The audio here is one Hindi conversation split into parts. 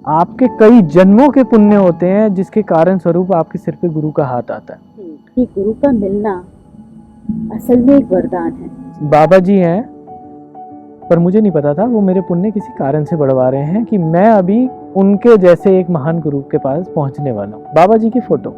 आपके कई जन्मों के पुण्य होते हैं जिसके कारण स्वरूप आपके सिर पे गुरु का हाथ आता है। कि गुरु का मिलना असल में एक वरदान है। बाबा जी हैं, पर मुझे नहीं पता था वो मेरे पुण्य किसी कारण से बढ़वा रहे हैं कि मैं अभी उनके जैसे एक महान गुरु के पास पहुंचने वाला हूँ। बाबा जी की फोटो,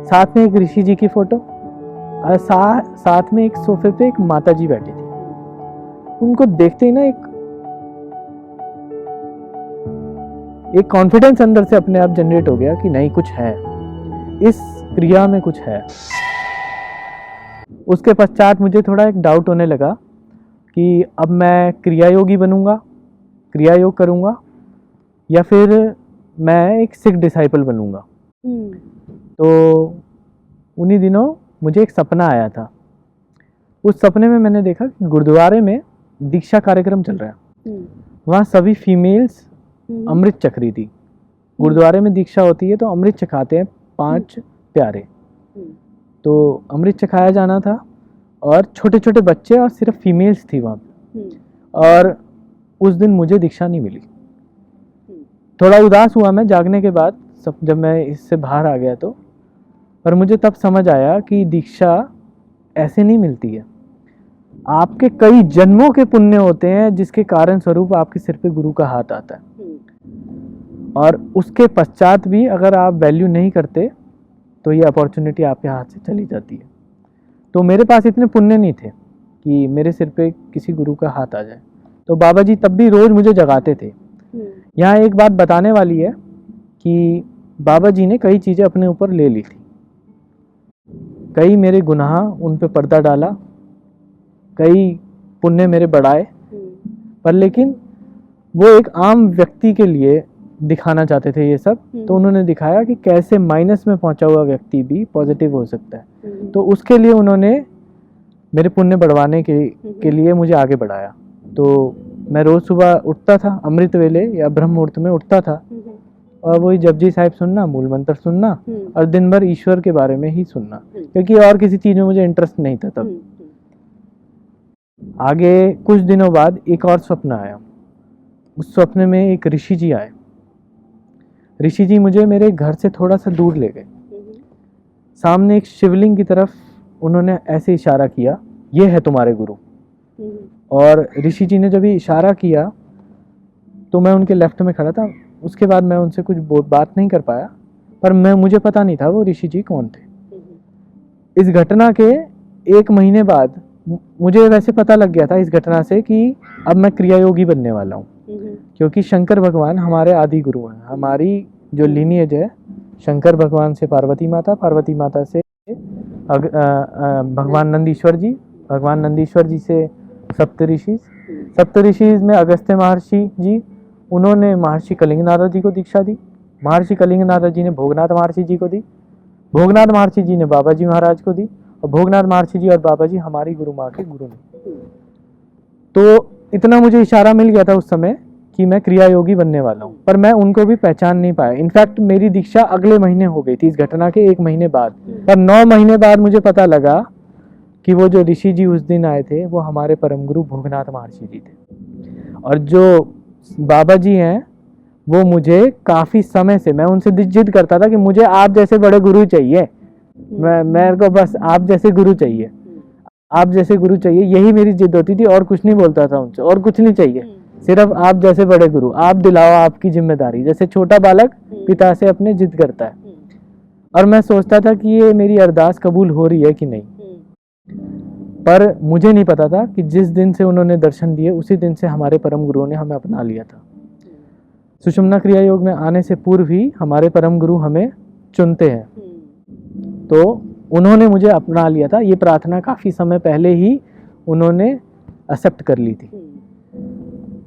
साथ में एक ऋषि जी की फोटो और साथ में एक सोफे पे एक माता जी बैठी थी। उनको देखते ही ना एक कॉन्फिडेंस अंदर से अपने आप जनरेट हो गया कि नहीं, कुछ है इस क्रिया में, कुछ है। उसके पश्चात मुझे थोड़ा एक डाउट होने लगा कि अब मैं क्रिया योगी बनूंगा, क्रिया योग करूंगा, या फिर मैं एक सिख डिसाइपल बनूंगा। तो उन्हीं दिनों मुझे एक सपना आया था। उस सपने में मैंने देखा कि गुरुद्वारे में दीक्षा कार्यक्रम चल रहा है। वहाँ सभी फीमेल्स अमृत चख रही थी। गुरुद्वारे में दीक्षा होती है तो अमृत चखाते हैं 5 प्यारे। तो अमृत चखाया जाना था और छोटे छोटे बच्चे और सिर्फ फीमेल्स थी वहाँ। और उस दिन मुझे दीक्षा नहीं मिली। थोड़ा उदास हुआ मैं जागने के बाद, जब मैं इससे बाहर आ गया तो। पर मुझे तब समझ आया कि दीक्षा ऐसे नहीं मिलती है। आपके कई जन्मों के पुण्य होते हैं जिसके कारण स्वरूप आपके सिर पे गुरु का हाथ आता है। और उसके पश्चात भी अगर आप वैल्यू नहीं करते तो ये अपॉर्चुनिटी आपके हाथ से चली जाती है। तो मेरे पास इतने पुण्य नहीं थे कि मेरे सिर पे किसी गुरु का हाथ आ जाए। तो बाबा जी तब भी रोज मुझे जगाते थे। यहाँ एक बात बताने वाली है कि बाबा जी ने कई चीज़ें अपने ऊपर ले ली थी। कई मेरे गुनाह उन पे पर्दा डाला, कई पुण्य मेरे बढ़ाए, पर लेकिन वो एक आम व्यक्ति के लिए दिखाना चाहते थे ये सब। तो उन्होंने दिखाया कि कैसे माइनस में पहुंचा हुआ व्यक्ति भी पॉजिटिव हो सकता है। तो उसके लिए उन्होंने मेरे पुण्य बढ़वाने के लिए मुझे आगे बढ़ाया। तो मैं रोज सुबह उठता था, अमृत वेले या ब्रह्म मुहूर्त में उठता था, और वही जपजी साहिब सुनना, मूल मंत्र सुनना, और दिन भर ईश्वर के बारे में ही सुनना, क्योंकि और किसी चीज में मुझे इंटरेस्ट नहीं था तब। आगे कुछ दिनों बाद एक और स्वप्न आया। उस स्वप्न में एक ऋषि जी आए। ऋषि जी मुझे मेरे घर से थोड़ा सा दूर ले गए। सामने एक शिवलिंग की तरफ उन्होंने ऐसे इशारा किया, ये है तुम्हारे गुरु। और ऋषि जी ने जब ये इशारा किया तो मैं उनके लेफ्ट में खड़ा था। उसके बाद मैं उनसे कुछ बात नहीं कर पाया, पर मुझे पता नहीं था वो ऋषि जी कौन थे। इस घटना के 1 महीने बाद मुझे वैसे पता लग गया था इस घटना से कि अब मैं क्रिया योगी बनने वाला हूँ, क्योंकि शंकर भगवान हमारे आदि गुरु हैं। हमारी जो लीनियज है, शंकर भगवान से पार्वती माता, पार्वती माता से भगवान नंदीश्वर जी, भगवान नंदीश्वर जी से सप्तऋषि में अगस्त्य महर्षि जी, उन्होंने महर्षि कलिंग नारद जी को दीक्षा दी। महर्षि कलिंग नारद जी ने भोगनाथ महर्षि जी को दी। भोगनाथ महर्षि जी ने बाबा जी महाराज को दी। और भोगनाथ महर्षि जी और बाबा जी हमारी गुरु माँ के गुरु ने। तो इतना मुझे इशारा मिल गया था उस समय कि मैं क्रिया योगी बनने वाला हूँ, पर मैं उनको भी पहचान नहीं पाया। इनफैक्ट मेरी दीक्षा अगले महीने हो गई थी, इस घटना के 1 महीने बाद। पर 9 महीने बाद मुझे पता लगा कि वो जो ऋषि जी उस दिन आए थे वो हमारे परम गुरु भोगनाथ महर्षि जी थे। और जो बाबा जी हैं वो मुझे काफी समय से, मैं उनसे जिद करता था कि मुझे आप जैसे बड़े गुरु चाहिए, मेरे को बस आप जैसे गुरु चाहिए, आप जैसे गुरु चाहिए, यही मेरी जिद होती थी। और कुछ नहीं बोलता था उनसे, और कुछ नहीं चाहिए, सिर्फ आप जैसे बड़े गुरु, आप दिलाओ, आपकी जिम्मेदारी। जैसे छोटा बालक पिता से अपने जिद करता है। और मैं सोचता था कि ये मेरी अरदास कबूल हो रही है कि नहीं। पर मुझे नहीं पता था कि जिस दिन से उन्होंने दर्शन दिए उसी दिन से हमारे परम गुरुओं ने हमें अपना लिया था। सुषुम्ना क्रिया योग में आने से पूर्व ही हमारे परम गुरु हमें चुनते हैं। तो उन्होंने मुझे अपना लिया था। ये प्रार्थना काफी समय पहले ही उन्होंने एक्सेप्ट कर ली थी।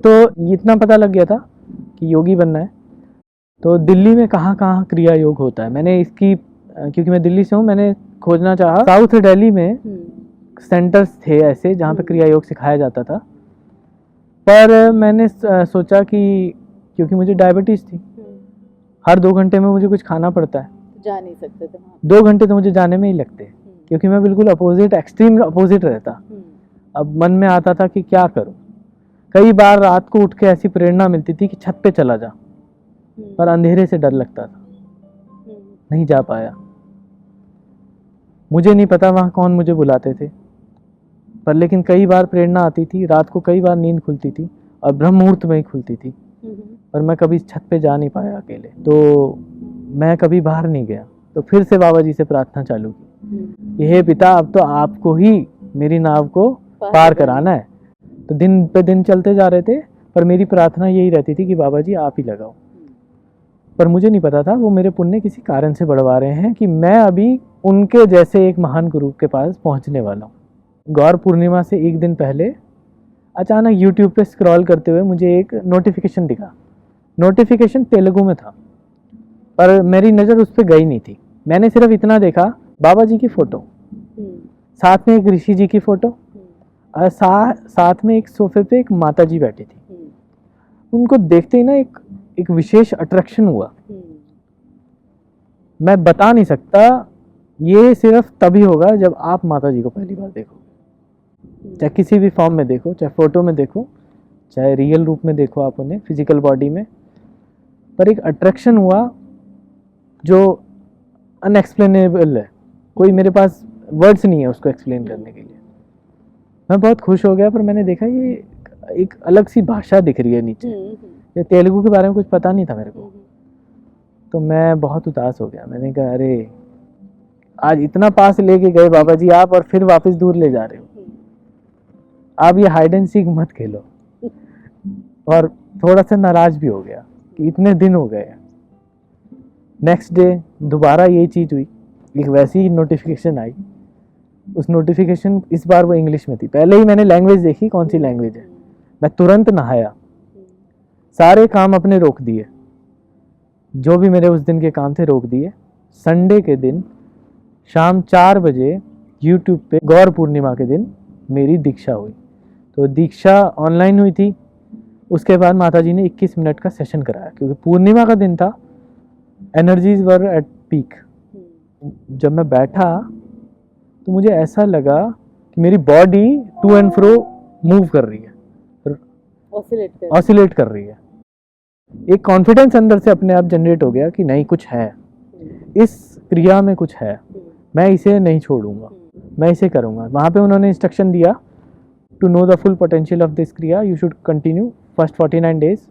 तो इतना पता लग गया था कि योगी बनना है। तो दिल्ली में कहाँ कहाँ क्रिया योग होता है, मैंने इसकी, क्योंकि मैं दिल्ली से हूँ, मैंने खोजना चाहा। साउथ दिल्ली में सेंटर्स थे ऐसे जहाँ पे क्रिया योग सिखाया जाता था। पर मैंने सोचा कि क्योंकि मुझे डायबिटीज थी, हर 2 घंटे में मुझे कुछ खाना पड़ता है, जा नहीं सकते थे। 2 घंटे तो मुझे जाने में ही लगते, क्योंकि मैं बिल्कुल अपोजिट, एक्सट्रीम अपोजिट रहता। अब मन में आता था कि क्या करूं। कई बार रात को उठ के ऐसी प्रेरणा मिलती थी कि छत पे चला जा, पर अंधेरे से डर लगता था, नहीं जा पाया। मुझे नहीं पता वहाँ कौन मुझे बुलाते थे, पर लेकिन कई बार प्रेरणा आती थी, रात को कई बार नींद खुलती थी और ब्रह्म मुहूर्त में ही खुलती थी, पर मैं कभी छत पे जा नहीं पाया अकेले, तो मैं कभी बाहर नहीं गया। तो फिर से बाबा जी से प्रार्थना चालू की कि हे पिता, अब तो आपको ही मेरी नाव को पार कराना है। तो दिन पे दिन चलते जा रहे थे, पर मेरी प्रार्थना यही रहती थी कि बाबा जी आप ही लगाओ। पर मुझे नहीं पता था वो मेरे पुण्य किसी कारण से बढ़वा रहे हैं कि मैं अभी उनके जैसे एक महान गुरु के पास पहुंचने वाला हूँ। गौर पूर्णिमा से एक दिन पहले अचानक यूट्यूब पे स्क्रॉल करते हुए मुझे एक नोटिफिकेशन दिखा। नोटिफिकेशन तेलुगु में था, पर मेरी नज़र उस पर गई नहीं थी। मैंने सिर्फ इतना देखा, बाबा जी की फ़ोटो, साथ में एक ऋषि जी की फ़ोटो, और साथ में एक सोफे पे एक माता जी बैठी थी। उनको देखते ही ना एक विशेष अट्रैक्शन हुआ। मैं बता नहीं सकता, ये सिर्फ तभी होगा जब आप माता जी को पहली बार देखो, चाहे किसी भी फॉर्म में देखो, चाहे फोटो में देखो, चाहे रियल रूप में देखो आप उन्हें फिजिकल बॉडी में, पर एक अट्रैक्शन हुआ जो अनएक्सप्लेनेबल है। कोई मेरे पास वर्ड्स नहीं है उसको एक्सप्लेन करने के लिए। मैं बहुत खुश हो गया, पर मैंने देखा ये एक अलग सी भाषा दिख रही है नीचे। ये तेलुगु के बारे में कुछ पता नहीं था मेरे को, तो मैं बहुत उदास हो गया। मैंने कहा अरे, आज इतना पास लेके गए बाबा जी आप, और फिर वापस दूर ले जा रहे हो। आप ये हाइड एंड सीक मत खेलो। और थोड़ा सा नाराज भी हो गया कि इतने दिन हो गए। नेक्स्ट डे दोबारा यही चीज़ हुई, एक वैसी ही नोटिफिकेशन आई। उस नोटिफिकेशन इस बार वो इंग्लिश में थी। पहले ही मैंने लैंग्वेज देखी कौन सी लैंग्वेज है। मैं तुरंत नहाया, सारे काम अपने रोक दिए, जो भी मेरे उस दिन के काम थे रोक दिए। संडे के दिन शाम 4 बजे यूट्यूब पे गौर पूर्णिमा के दिन मेरी दीक्षा हुई। तो दीक्षा ऑनलाइन हुई थी। उसके बाद माताजी ने 21 मिनट का सेशन कराया, क्योंकि पूर्णिमा का दिन था, एनर्जीज वर एट पीक। जब मैं बैठा तो मुझे ऐसा लगा कि मेरी body to and fro move कर रही है, ऑसिलेट कर रही है। एक कॉन्फिडेंस अंदर से अपने आप जनरेट हो गया कि नहीं, कुछ है इस क्रिया में, कुछ है, मैं इसे नहीं छोड़ूंगा, मैं इसे करूंगा। वहाँ पे उन्होंने इंस्ट्रक्शन दिया, to know the full potential of this क्रिया you should continue first 49 days.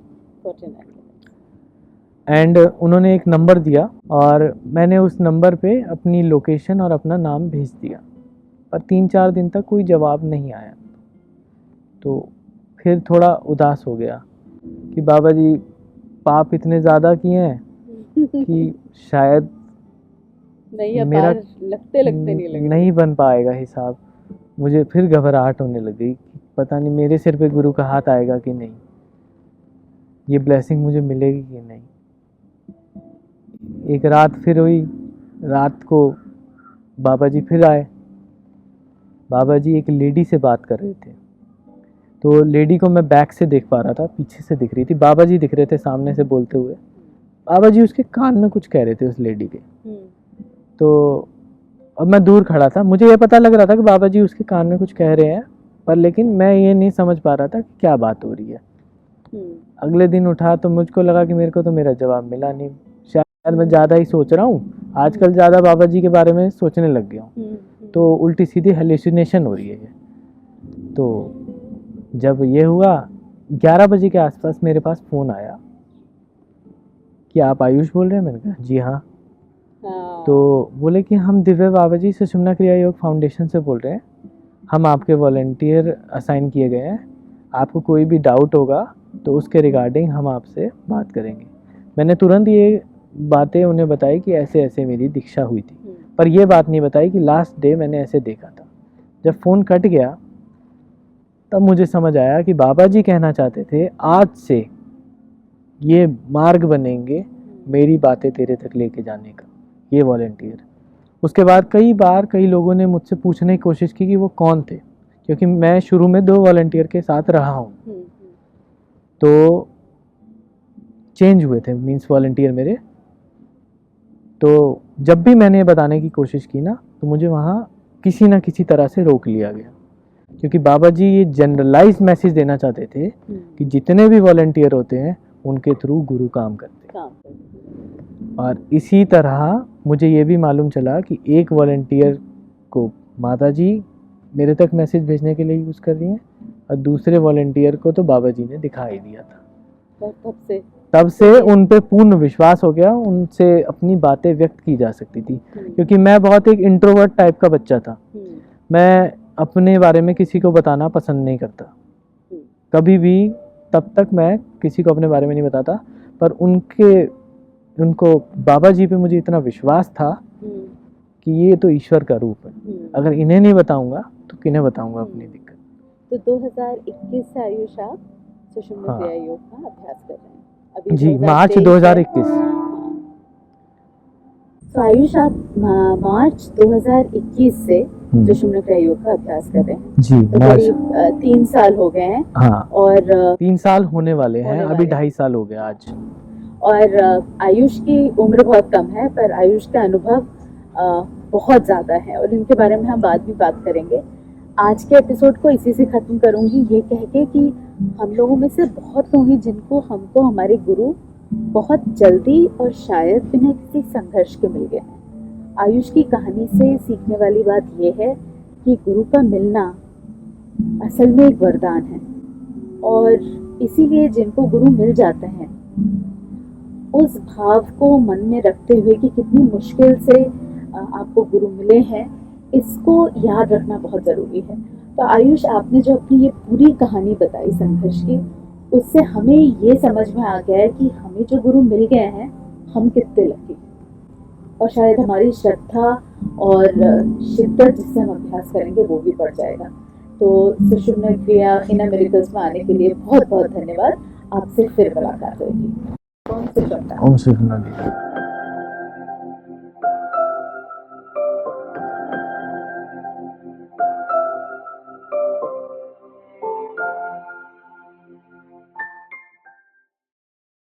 And उन्होंने एक नंबर दिया, और मैंने उस नंबर पे अपनी लोकेशन और अपना नाम भेज दिया, पर 3-4 दिन तक कोई जवाब नहीं आया। तो फिर थोड़ा उदास हो गया कि बाबा जी पाप इतने ज़्यादा किए हैं कि शायद मेरा लगते नहीं बन पाएगा हिसाब। मुझे फिर घबराहट होने लगी, पता नहीं मेरे सिर पे गुरु का हाथ आएगा कि नहीं, ये ब्लेसिंग मुझे मिलेगी कि नहीं। एक रात फिर हुई, रात को बाबा जी फिर आए। बाबा जी एक लेडी से बात कर रहे थे, तो लेडी को मैं बैक से देख पा रहा था, पीछे से दिख रही थी। बाबा जी दिख रहे थे सामने से बोलते हुए। बाबा जी उसके कान में कुछ कह रहे थे उस लेडी के। तो अब मैं दूर खड़ा था, मुझे ये पता लग रहा था कि बाबा जी उसके कान में कुछ कह रहे हैं, पर लेकिन मैं ये नहीं समझ पा रहा था कि क्या बात हो रही है। अगले दिन उठा तो मुझको लगा कि मेरे को तो मेरा जवाब मिला नहीं, शायद मैं ज़्यादा ही सोच रहा हूँ, आजकल ज़्यादा बाबा जी के बारे में सोचने लग गया हूँ, तो उल्टी सीधी हेलुसिनेशन हो रही है। तो जब ये हुआ 11 बजे के आसपास मेरे पास फ़ोन आया कि आप आयुष बोल रहे हैं। मैंने कहा जी हाँ। तो बोले कि हम दिव्य बाबा जी सुषुम्ना क्रिया योग फाउंडेशन से बोल रहे हैं, हम आपके वॉलंटियर असाइन किए गए हैं, आपको कोई भी डाउट होगा तो उसके रिगार्डिंग हम आपसे बात करेंगे। मैंने तुरंत ये बातें उन्हें बताई कि ऐसे ऐसे मेरी दीक्षा हुई थी, पर ये बात नहीं बताई कि लास्ट डे मैंने ऐसे देखा था। जब फ़ोन कट गया तब मुझे समझ आया कि बाबा जी कहना चाहते थे आज से ये मार्ग बनेंगे मेरी बातें तेरे तक लेके जाने का, ये वॉलंटियर। उसके बाद कई बार कई लोगों ने मुझसे पूछने की कोशिश की कि वो कौन थे, क्योंकि मैं शुरू में 2 वॉलंटियर के साथ रहा हूँ, तो चेंज हुए थे मीन्स वॉलंटियर मेरे। तो जब भी मैंने ये बताने की कोशिश की ना, तो मुझे वहाँ किसी ना किसी तरह से रोक लिया गया, क्योंकि बाबा जी ये जनरलाइज मैसेज देना चाहते थे कि जितने भी वॉलंटियर होते हैं उनके थ्रू गुरु काम करते हैं। काम करते। और इसी तरह मुझे ये भी मालूम चला कि एक वॉलंटियर को माताजी मेरे तक मैसेज भेजने के लिए यूज़ कर रही हैं और दूसरे वॉलंटियर को तो बाबा जी ने दिखा ही दिया था। और तब से उन पे पूर्ण विश्वास हो गया, उनसे अपनी बातें व्यक्त की जा सकती थी। क्योंकि मैं बहुत एक इंट्रोवर्ट टाइप का बच्चा था, मैं अपने बारे में किसी को बताना पसंद नहीं करता कभी भी। तब तक मैं किसी को अपने बारे में नहीं बताता, पर उनको बाबा जी पे मुझे इतना विश्वास था कि ये तो ईश्वर का रूप है, अगर इन्हें नहीं बताऊंगा तो किन्हें बताऊंगा अपनी दिक्कत। तो 2021 से आयुष आप सुषुम्ना क्रिया योग का अभ्यास कर रहे हैं अभी? जी, मार्च 2021। तो आयुष आप मार्च 2021 से सुषुम्ना क्रिया योग का अभ्यास कर रहे हैं जी। तो करीब 3 साल हो गए हैं। हाँ, और 3 साल होने वाले हैं, अभी 2.5 साल हो गया आज। और आयुष की उम्र बहुत कम है, पर आयुष का अनुभव बहुत ज़्यादा है और इनके बारे में हम बाद में बात करेंगे। आज के एपिसोड को इसी से ख़त्म करूँगी ये कह के कि हम लोगों में से बहुत लोग हैं जिनको हमको हमारे गुरु बहुत जल्दी और शायद बिना किसी संघर्ष के मिल गए हैं। आयुष की कहानी से सीखने वाली बात यह है कि गुरु का मिलना असल में एक वरदान है, और इसीलिए जिनको गुरु मिल जाते हैं उस भाव को मन में रखते हुए कि कितनी मुश्किल से आपको गुरु मिले हैं, इसको याद रखना बहुत ज़रूरी है। तो आयुष, आपने जो अपनी ये पूरी कहानी बताई संघर्ष की, उससे हमें ये समझ में आ गया है कि हमें जो गुरु मिल गए हैं हम कितने लकी हैं, और शायद हमारी श्रद्धा और शिद्दत जिससे हम अभ्यास करेंगे वो भी बढ़ जाएगा। तो सुषुम्ना क्रिया इनर मिरेकल्स में आने के लिए बहुत बहुत धन्यवाद। आपसे फिर मुलाकात होगी। ओम सुषुम्ना। ओम सुषुम्ना।